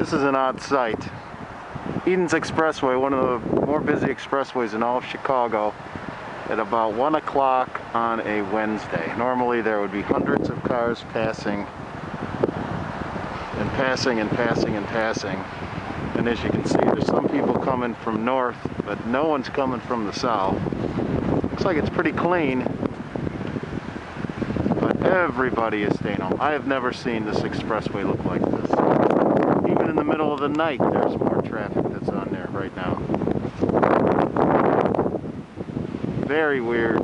This is an odd sight. Eden's Expressway, one of the more busy expressways in all of Chicago, at about 1 o'clock on a Wednesday. Normally there would be hundreds of cars passing and passing and passing and passing. And as you can see, there's some people coming from north, but no one's coming from the south. Looks like it's pretty clean, but everybody is staying home. I have never seen this expressway look like this. Even in the middle of the night, there's more traffic that's on there right now. Very weird.